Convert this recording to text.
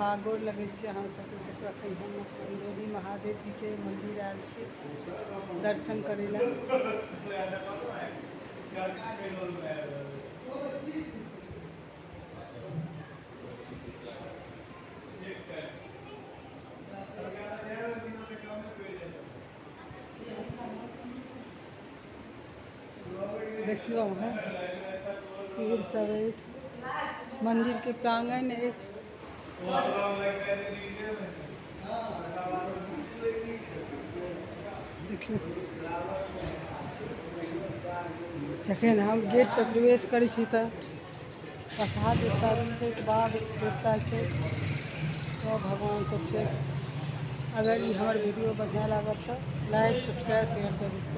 हाँ गोर लगे अहाँ सबके। देखो अखन हम मंडोली महादेव जी के मंदिर आयल छी दर्शन करे ला। देखियो वहाँ भीड़ सब अछि, मंदिर के प्रांगण अछि। देखियो जखन हम गेट पर प्रवेश करै छी तऽ प्रसाद देवता छै, बाबा देवता छै, सब भगवान सब छै। अगर ये हमार वीडियो बढ़िया लागत तो लाइक सब्सक्राइब शेयर जरूर करें।